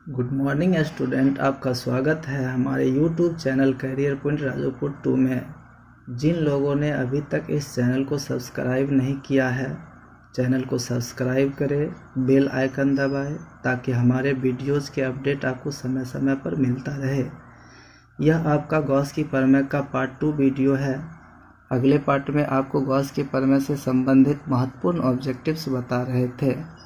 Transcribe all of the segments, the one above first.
Good morning student, आपका स्वागत है हमारे यूट्यूब चैनल करियर पॉइंट राजोपुर 2 में। जिन लोगों ने अभी तक इस चैनल को सब्सक्राइब नहीं किया है, चैनल को सब्सक्राइब करें, बेल आइकन दबाएं ताकि हमारे वीडियोज़ के अपडेट आपको समय समय पर मिलता रहे। यह आपका गॉस की प्रमेय का पार्ट 2 वीडियो है। अगले पार्ट में आपको गॉस की प्रमेय से संबंधित महत्वपूर्ण ऑब्जेक्टिव्स बता रहे थे,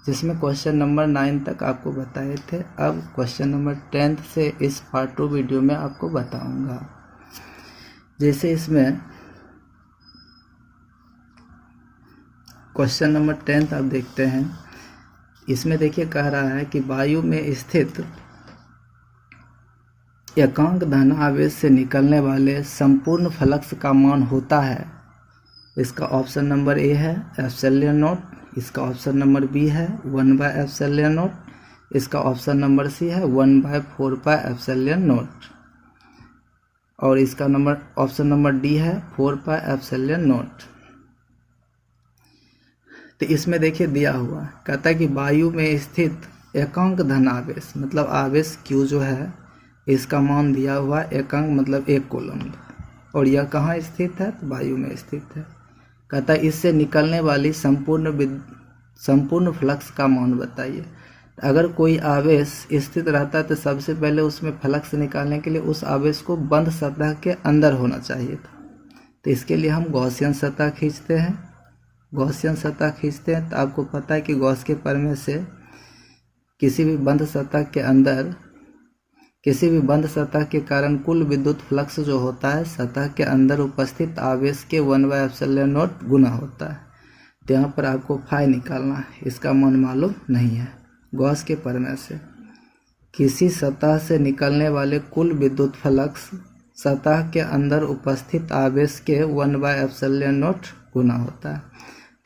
जिसमें क्वेश्चन नंबर 9 तक आपको बताए थे। अब क्वेश्चन नंबर 10 से इस पार्ट 2 वीडियो में आपको बताऊंगा। जैसे इसमें क्वेश्चन नंबर 10 आप देखते हैं, इसमें देखिए कह रहा है कि वायु में स्थित एकांक धन आवेश से निकलने वाले संपूर्ण फ्लक्स का मान होता है। इसका ऑप्शन नंबर ए है एप्सिलॉन नॉट, इसका ऑप्शन नंबर बी है 1/एप्सिलॉन नॉट, इसका ऑप्शन नंबर सी है 1/4π नॉट, और इसका ऑप्शन नंबर डी है 4π नॉट। तो इसमें देखिए दिया हुआ कहता है कि वायु में स्थित एकांक धन आवेश, मतलब आवेश Q जो है इसका मान दिया हुआ, एकांक मतलब एक कूलम्ब, और यह कहाँ स्थित है? तो वायु में स्थित है। कहता है इससे निकलने वाली संपूर्ण फ्लक्स का मान बताइए। अगर कोई आवेश स्थित रहता है तो सबसे पहले उसमें फ्लक्स निकालने के लिए उस आवेश को बंद सतह के अंदर होना चाहिए था। तो इसके लिए हम गॉसियन सतह खींचते हैं। गॉसियन सतह खींचते हैं तो आपको पता है कि गॉस के प्रमेय से किसी भी बंद सतह के कारण कुल विद्युत फ्लक्स जो होता है सतह के अंदर उपस्थित आवेश के 1/एप्सिलॉन नॉट गुना होता है। तो यहाँ पर आपको फाई निकालना है, इसका मान मालूम नहीं है। गॉस के प्रमेय से किसी सतह से निकलने वाले कुल विद्युत फ्लक्स सतह के अंदर उपस्थित आवेश के 1/एप्सिलॉन नॉट गुना होता है।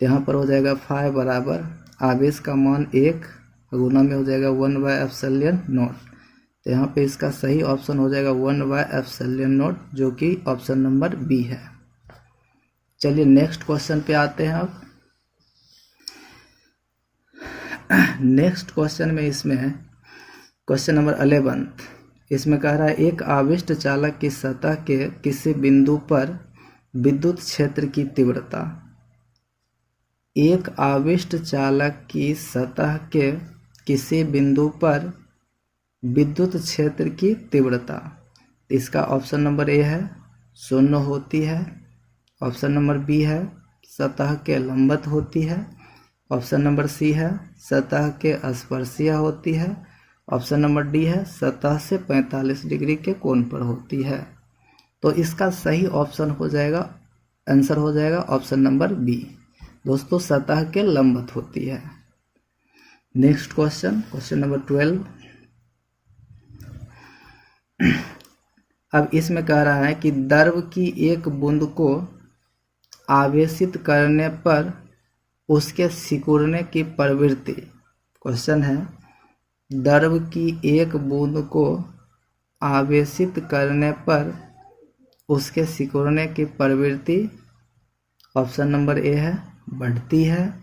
तो यहाँ पर हो जाएगा फाई बराबर आवेश का मान 1 गुना में हो जाएगा 1/एप्सिलॉन नॉट। तो यहाँ पे इसका सही ऑप्शन हो जाएगा 1/एप्सिलॉन नॉट, जो कि ऑप्शन नंबर बी है। चलिए नेक्स्ट क्वेश्चन पे आते हैं। अब नेक्स्ट क्वेश्चन में इसमें क्वेश्चन नंबर 11, इसमें कह रहा है एक आविष्ट चालक की सतह के किसी बिंदु पर विद्युत क्षेत्र की तीव्रता। एक आविष्ट चालक की सतह के किसी बिंदु पर विद्युत क्षेत्र की तीव्रता, इसका ऑप्शन नंबर ए है 0 होती है, ऑप्शन नंबर बी है सतह के लंबवत होती है, ऑप्शन नंबर सी है सतह के स्पर्शीय होती है, ऑप्शन नंबर डी है सतह से 45 डिग्री के कोण पर होती है। तो इसका सही ऑप्शन हो जाएगा, आंसर हो जाएगा ऑप्शन नंबर बी। दोस्तों सतह के लंबवत होती है। Next question, question number 12। अब इसमें कह रहा है कि द्रव की एक बूंद को आवेशित करने पर उसके सिकुड़ने की प्रवृत्ति। क्वेश्चन है द्रव की एक बूंद को आवेशित करने पर उसके सिकुड़ने की प्रवृत्ति। ऑप्शन नंबर ए है बढ़ती है,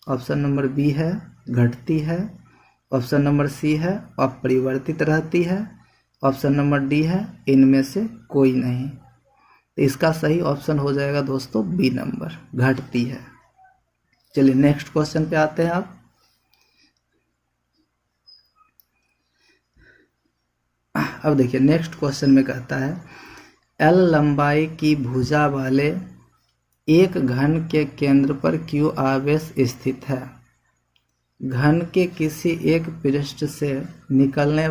ऑप्शन नंबर बी है घटती है, ऑप्शन नंबर सी है अपरिवर्तित रहती है, ऑप्शन नंबर डी है इनमें से कोई नहीं। तो इसका सही ऑप्शन हो जाएगा दोस्तों बी नंबर, घटती है। चलिए नेक्स्ट क्वेश्चन पे आते हैं। आप अब देखिए नेक्स्ट क्वेश्चन में कहता है एल लंबाई की भुजा वाले एक घन के केंद्र पर Q आवेश स्थित है। घन के किसी एक पृष्ठ से निकलने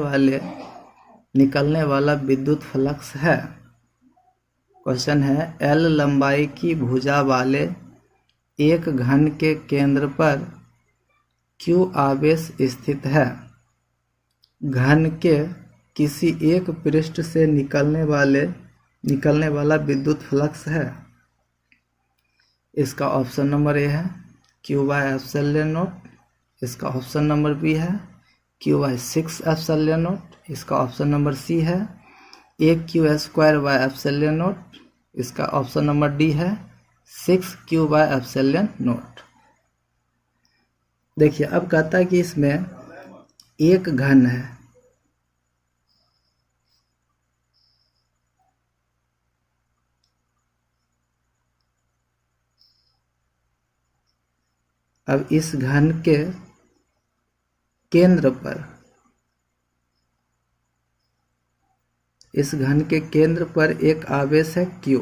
वाला विद्युत फ्लक्स है। क्वेश्चन है एल लंबाई की भुजा वाले एक घन के केंद्र पर Q आवेश स्थित है। घन के किसी एक पृष्ठ से निकलने वाला विद्युत फ्लक्स है। इसका ऑप्शन नंबर ए है Q/एप्सिलॉन नॉट, इसका ऑप्शन नंबर बी है Q/6 नॉट, इसका ऑप्शन नंबर सी है AQ² नॉट, इसका ऑप्शन नंबर डी है 6Q/एप्सिलॉन नॉट। देखिए अब कहता है कि इसमें एक घन है, अब इस घन के केंद्र पर, इस घन के केंद्र पर एक आवेश है Q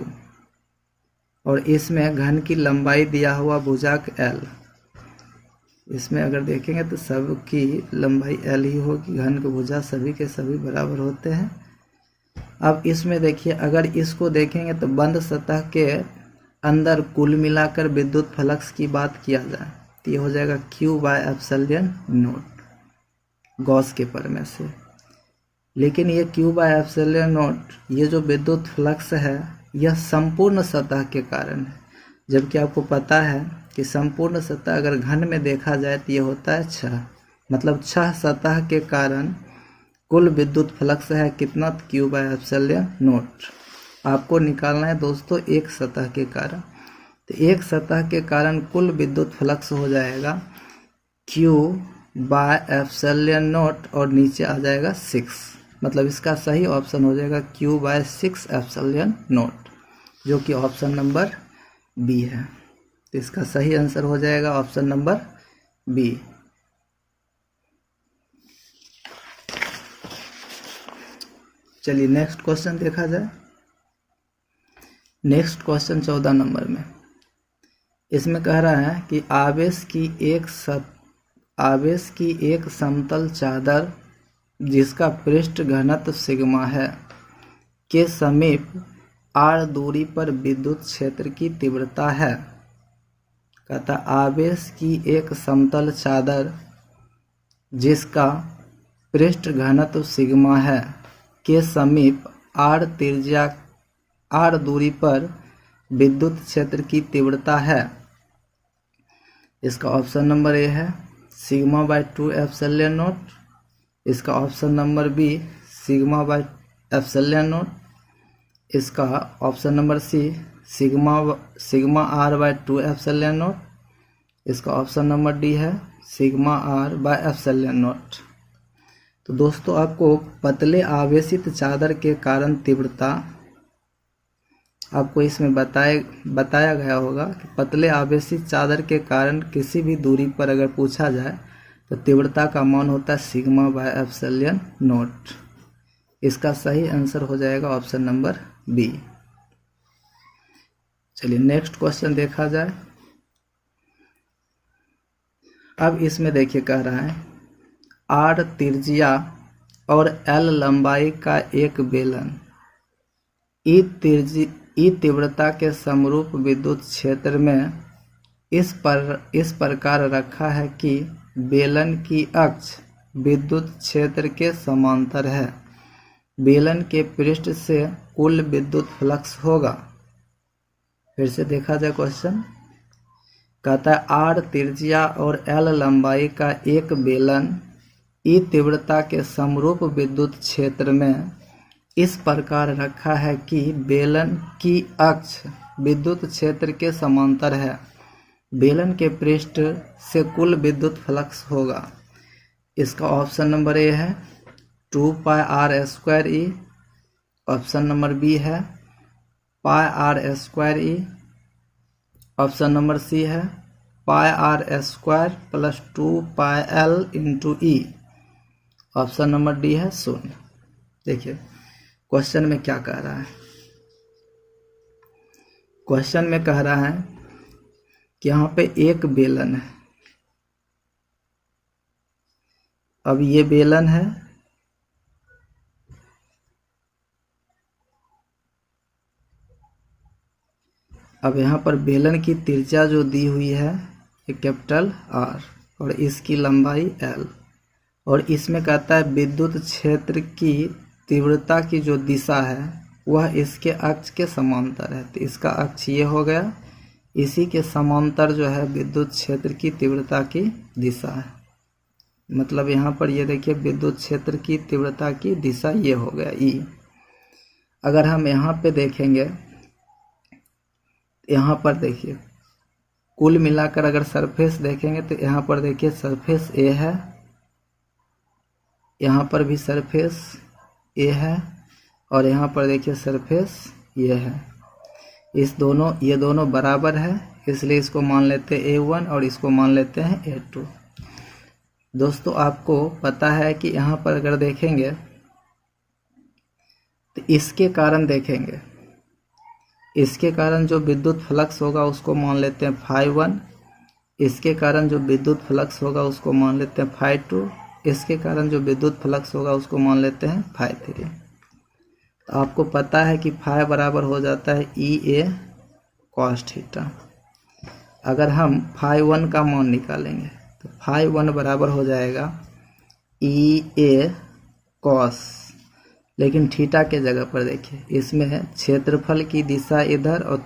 और इसमें घन की लंबाई दिया हुआ भुजाक L। इसमें अगर देखेंगे तो सबकी लंबाई L ही होगी, घन की भुजा सभी के सभी बराबर होते हैं। अब इसमें देखिए, अगर इसको देखेंगे तो बंद सतह के अंदर कुल मिलाकर विद्युत फ्लक्स की बात किया जाए तो ये हो जाएगा Q/ε0 गॉस के प्रमेय से। लेकिन ये Q/ε0 ये जो विद्युत फ्लक्स है यह संपूर्ण सतह के कारण है, जबकि आपको पता है कि संपूर्ण सतह अगर घन में देखा जाए तो ये होता है 6, मतलब 6 सतह के कारण कुल विद्युत फ्लक्स है कितना, Q/ε0। आपको निकालना है दोस्तों एक सतह के कारण, तो एक सतह के कारण कुल विद्युत फ्लक्स हो जाएगा Q/ε0 और नीचे आ जाएगा 6, मतलब इसका सही ऑप्शन हो जाएगा Q/6ε0 जो कि ऑप्शन नंबर बी है। तो इसका सही आंसर हो जाएगा ऑप्शन नंबर बी। चलिए नेक्स्ट क्वेश्चन देखा जाए। नेक्स्ट क्वेश्चन 14 नंबर में, इसमें कह रहा है कि आवेश की एक समतल चादर जिसका पृष्ठ घनत्व सिग्मा है के समीप r दूरी पर विद्युत क्षेत्र की तीव्रता है। कहता आवेश की एक समतल चादर जिसका पृष्ठ घनत्व सिग्मा है के समीप r दूरी पर विद्युत क्षेत्र की तीव्रता है। इसका ऑप्शन नंबर ए है σ/2ε0, इसका ऑप्शन नंबर बी σ/ε0, इसका ऑप्शन नंबर सी σr/2ε0, इसका ऑप्शन नंबर डी है σr/ε0। तो दोस्तों आपको पतले आवेशित चादर के कारण तीव्रता आपको इसमें बताया गया होगा कि पतले आवेशित चादर के कारण किसी भी दूरी पर अगर पूछा जाए तो तीव्रता का मान होता है σ/ε0। इसका सही आंसर हो जाएगा ऑप्शन नंबर बी। चलिए नेक्स्ट क्वेश्चन देखा जाए। अब इसमें देखिए कह रहा है r त्रिज्या और l लंबाई का एक बेलन ई तीव्रता के समरूप विद्युत क्षेत्र में इस प्रकार रखा है कि बेलन की अक्ष विद्युत क्षेत्र के समांतर है। बेलन के पृष्ठ से कुल विद्युत फ्लक्स होगा। फिर से देखा जाए क्वेश्चन, कहता है r त्रिज्या और l लंबाई का एक बेलन ई तीव्रता के समरूप विद्युत क्षेत्र में इस प्रकार रखा है कि बेलन की अक्ष विद्युत क्षेत्र के समांतर है। बेलन के पृष्ठ से कुल विद्युत फ्लक्स होगा। इसका ऑप्शन नंबर ए है 2πr²e, ऑप्शन नंबर बी है πr²e, ऑप्शन नंबर सी है πr² + 2πl × e, option number D है 0। देखिए क्वेश्चन में क्या कह रहा है। क्वेश्चन में कह रहा है कि यहाँ पे एक बेलन है। अब ये बेलन है, अब यहाँ पर बेलन की त्रिज्या जो दी हुई है ये कैपिटल R और इसकी लंबाई L, और इसमें कहता है विद्युत क्षेत्र की तीव्रता की जो दिशा है वह इसके अक्ष के समांतर है। तो इसका अक्ष ये हो गया, इसी के समांतर जो है विद्युत क्षेत्र की तीव्रता की दिशा है। मतलब यहाँ पर ये देखिए विद्युत क्षेत्र की तीव्रता की दिशा ये हो गया E। अगर हम यहाँ पे देखेंगे, यहाँ पर देखिए कुल मिलाकर अगर सरफेस देखेंगे तो यहाँ पर देखिए सरफेस A है, यहाँ पर भी सरफेस A है और यहाँ पर देखिए सरफेस ये है। ये दोनों बराबर है, इसलिए इसको मान लेते हैं A1 और इसको मान लेते हैं A2। दोस्तों आपको पता है कि यहाँ पर अगर देखेंगे तो इसके कारण देखेंगे, इसके कारण जो विद्युत फ्लक्स होगा उसको मान लेते हैं phi1, इसके कारण जो विद्युत फ्लक्स होगा उसको मान लेते हैं phi2, इसके कारण जो विद्युत फ्लक्स होगा उसको मान लेते हैं phi3। तो आपको पता है कि phi बराबर हो जाता है EA cos थीटा। अगर हम phi1 का मान निकालेंगे तो phi1 बराबर हो जाएगा EA cos, लेकिन थीटा के जगह पर देखिए इसमें है क्षेत्रफल की दिशा इधर और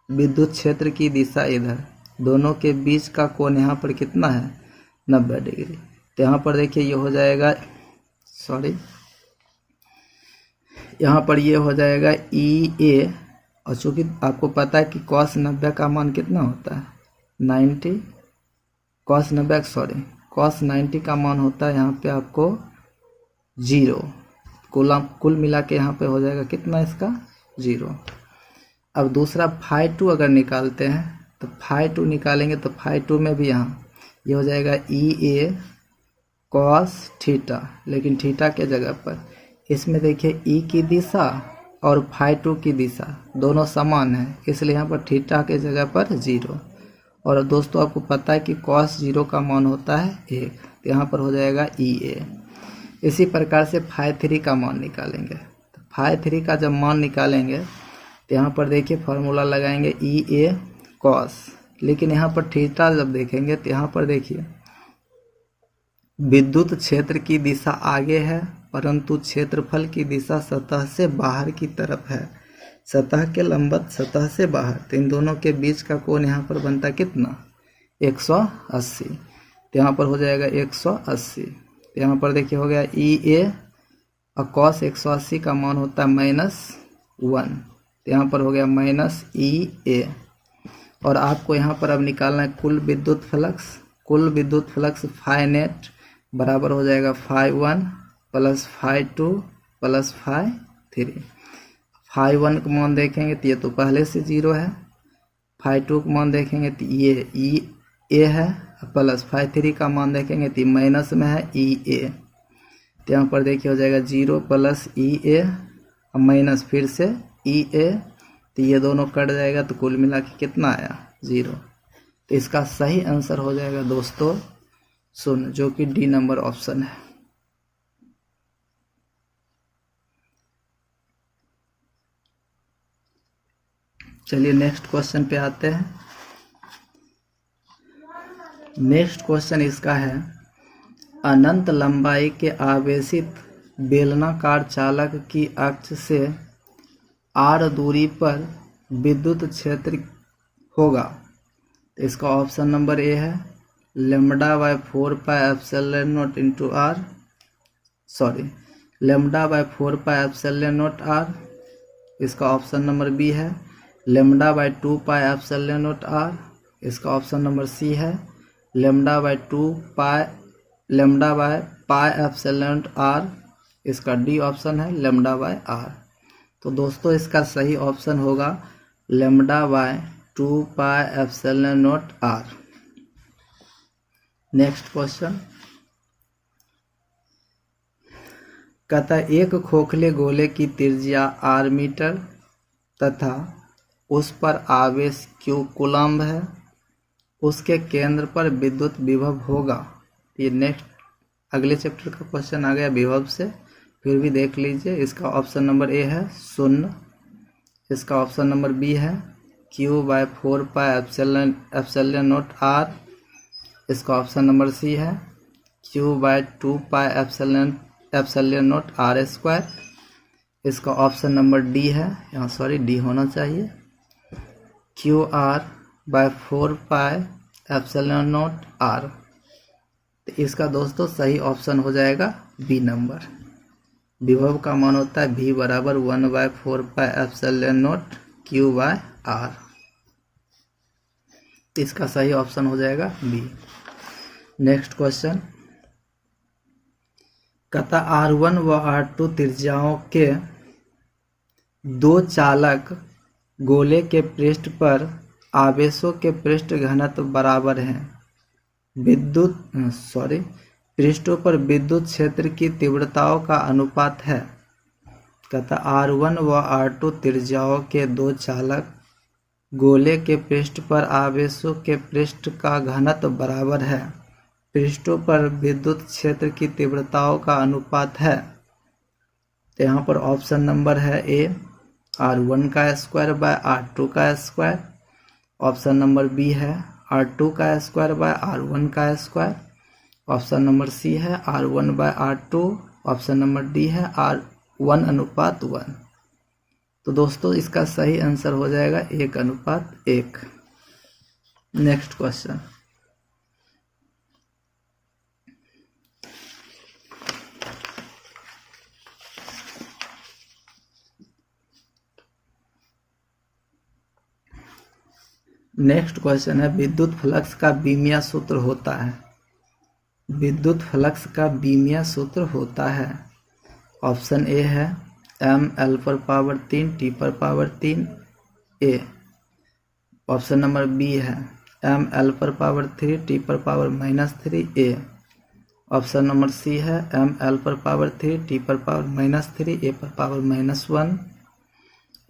विद्युत क्षेत्र की दिशा इधर, दोनों के बीच का कोण यहाँ पर कितना है 90 डिग्री। तो यहाँ पर देखिए ये हो जाएगा, यहाँ पर ये हो जाएगा EA, और चूँकि आपको पता है कि cos 90 का मान कितना होता है 90, cos 90 का मान होता है यहाँ पे आपको 0, कुल मिला के यहाँ पे हो जाएगा कितना इसका 0। अब दूसरा phi2 अगर निकालते हैं तो phi2 निकालेंगे तो phi2 में भी यहाँ ये हो जाएगा EA cos थीटा, लेकिन थीटा के जगह पर इसमें देखिए E की दिशा और phi2 की दिशा दोनों समान है, इसलिए यहाँ पर थीटा के जगह पर 0। और दोस्तों आपको पता है कि cos 0 का मान होता है 1, तो यहाँ पर हो जाएगा EA। इसी प्रकार से phi3 का मान निकालेंगे, तो phi3 का जब मान निकालेंगे तो यहाँ पर देखिए फार्मूला लगाएंगे EA cos, लेकिन यहाँ पर थीटा जब देखेंगे तो यहाँ पर देखिए विद्युत क्षेत्र की दिशा आगे है परंतु क्षेत्रफल की दिशा सतह से बाहर की तरफ है, सतह के लंबवत सतह से बाहर, तो इन दोनों के बीच का कोण यहाँ पर बनता कितना 180, तो यहाँ पर हो जाएगा 180। तो यहाँ पर देखिए हो गया EA और cos 180 का मान होता है -1, तो यहाँ पर हो गया -EA। और आपको यहाँ पर अब निकालना है कुल विद्युत फ्लक्स, कुल विद्युत फ्लक्स phi नेट बराबर हो जाएगा phi1 plus phi2 plus phi3। phi1 का मान देखेंगे तो ये तो पहले से 0 है, phi2 का मान देखेंगे तो ये EA है, प्लस phi3 का मान देखेंगे तो माइनस में है EA, तो यहाँ पर देखिए हो जाएगा 0 प्लस EA और माइनस फिर से EA, तो ये दोनों कट जाएगा तो कुल मिला के कितना आया 0। तो इसका सही आंसर हो जाएगा दोस्तों 0, जो कि डी नंबर ऑप्शन है। चलिए नेक्स्ट क्वेश्चन पे आते हैं। नेक्स्ट क्वेश्चन इसका है अनंत लंबाई के आवेशित बेलनाकार चालक की अक्ष से r दूरी पर विद्युत क्षेत्र होगा। इसका ऑप्शन नंबर ए है λ/4πε0 इंटू r, λ/4πε0 r। इसका ऑप्शन नंबर बी है λ/2πε0 r। इसका ऑप्शन नंबर सी है λ/πε0 r। इसका डी ऑप्शन है λ/r। तो दोस्तों इसका सही ऑप्शन होगा λ/2πε0 r। नेक्स्ट क्वेश्चन कहता है एक खोखले गोले की त्रिज्या r मीटर तथा उस पर आवेश q कूलम्ब है, उसके केंद्र पर विद्युत विभव होगा। ये नेक्स्ट अगले चैप्टर का क्वेश्चन आ गया विभव से, फिर भी देख लीजिए। इसका ऑप्शन नंबर ए है 0, इसका ऑप्शन नंबर बी है q/4πε0 r। इसका ऑप्शन नंबर सी है q/2πε0 r²। इसका ऑप्शन नंबर डी है, यहाँ डी होना चाहिए, QR/4πε0 r। तो इसका दोस्तों सही ऑप्शन हो जाएगा बी नंबर। विभव का मान होता है v बराबर 1/4πε0 q/r। इसका सही ऑप्शन हो जाएगा बी। नेक्स्ट क्वेश्चन कहता R1 व R2 त्रिज्याओं के दो चालक गोले के पृष्ठ पर आवेशों के पृष्ठ घनत्व बराबर हैं। पृष्ठों पर विद्युत क्षेत्र की तीव्रताओं का अनुपात है। कहता R1 व R2 त्रिज्याओं के दो चालक गोले के पृष्ठ पर आवेशों के पृष्ठ का घनत्व बराबर है। पृष्ठों पर विद्युत क्षेत्र की तीव्रताओं का अनुपात है। तो यहाँ पर ऑप्शन नंबर है ए, R1 का स्क्वायर बाय R2 का स्क्वायर। ऑप्शन नंबर बी है R2 का स्क्वायर बाय R1 का स्क्वायर। ऑप्शन नंबर सी है R1 bye R2। Option number D है R1:1। तो दोस्तों इसका सही आंसर हो जाएगा 1:1। Next question. नेक्स्ट क्वेश्चन है विद्युत फ्लक्स का बीमीय सूत्र होता है। विद्युत फ्लक्स का बीमीय सूत्र होता है। ऑप्शन ए है mL/3 T/3 ए। ऑप्शन नंबर बी है mL/3 T/-3 ए। ऑप्शन नंबर सी है mL/3 T/-3 A/-1।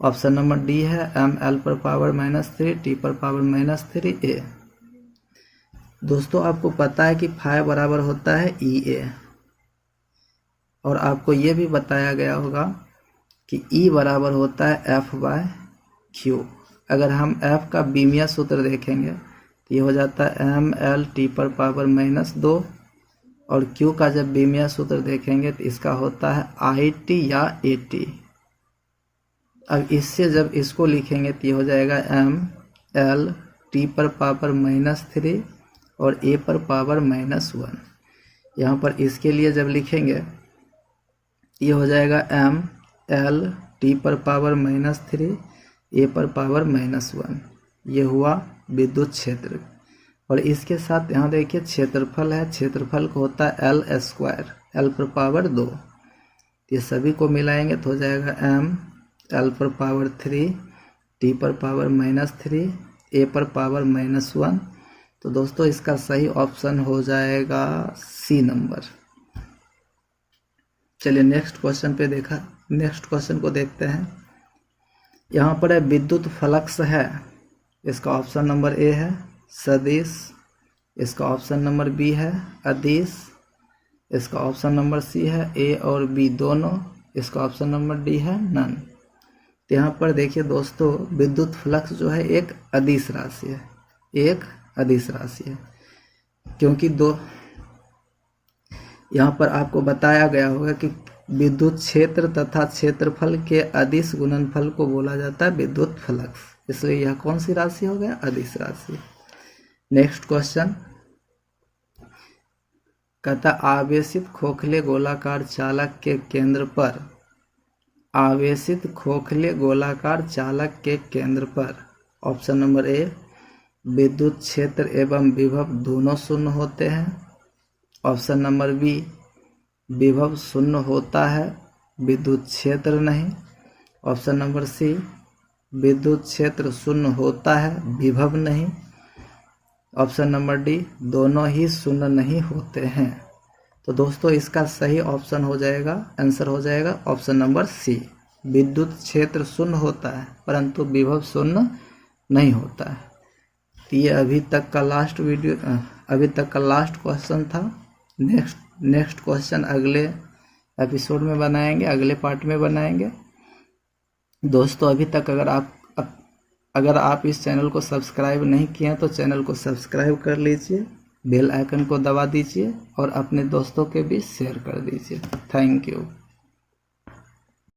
Option number D है mL/-3 T/-3 ए। दोस्तों आपको पता है कि फाई बराबर होता है EA, और आपको ये भी बताया गया होगा कि E बराबर होता है F/Q। अगर हम F का बीमीय सूत्र देखेंगे तो ये हो जाता है mL T/-2, और Q का जब बीमीय सूत्र देखेंगे तो इसका होता है IT या AT। अब इससे जब इसको लिखेंगे तो ये हो जाएगा mL T/-3 और A/-1। यहाँ पर इसके लिए जब लिखेंगे ये हो जाएगा mL T/-3 A/-1। ये हुआ विद्युत क्षेत्र। और इसके साथ यहाँ देखिए क्षेत्रफल है। क्षेत्रफल को होता है L², L/2। ये सभी को मिलाएंगे तो हो जाएगा mL/3 T/-3 A/-1। तो दोस्तों इसका सही ऑप्शन हो जाएगा सी नंबर। चलिए नेक्स्ट क्वेश्चन को देखते हैं। यहाँ पर है विद्युत फ्लक्स है। इसका ऑप्शन नंबर ए है सदिश। इसका ऑप्शन नंबर बी है अदिश। इसका ऑप्शन नंबर सी है ए और बी दोनों। इसका ऑप्शन नंबर डी है नन। तो यहाँ पर देखिए दोस्तों विद्युत फ्लक्स जो है एक अदिश राशि है, एक अदिश राशि है, क्योंकि यहाँ पर आपको बताया गया होगा कि विद्युत क्षेत्र तथा क्षेत्रफल के अदिश गुणनफल को बोला जाता है विद्युत फ्लक्स। इसलिए यह कौन सी राशि हो गया? अदिश राशि। नेक्स्ट क्वेश्चन कहता आवेशित खोखले गोलाकार चालक के केंद्र पर, आवेशित खोखले गोलाकार चालक के केंद्र पर ऑप्शन नंबर ए विद्युत क्षेत्र एवं विभव दोनों शून्य होते हैं। ऑप्शन नंबर बी विभव शून्य होता है, विद्युत क्षेत्र नहीं। ऑप्शन नंबर सी विद्युत क्षेत्र शून्य होता है, विभव नहीं। ऑप्शन नंबर डी दोनों ही शून्य नहीं होते हैं। तो दोस्तों इसका सही ऑप्शन हो जाएगा, आंसर हो जाएगा ऑप्शन नंबर सी। विद्युत क्षेत्र शून्य होता है परंतु विभव शून्य नहीं होता है। तो ये अभी तक का लास्ट क्वेश्चन था। नेक्स्ट क्वेश्चन अगले एपिसोड में बनाएंगे, अगले पार्ट में बनाएंगे। दोस्तों अभी तक अगर आप इस चैनल को सब्सक्राइब नहीं किए हैं तो चैनल को सब्सक्राइब कर लीजिए, बेल आइकन को दबा दीजिए और अपने दोस्तों के बीच शेयर कर दीजिए। Thank you.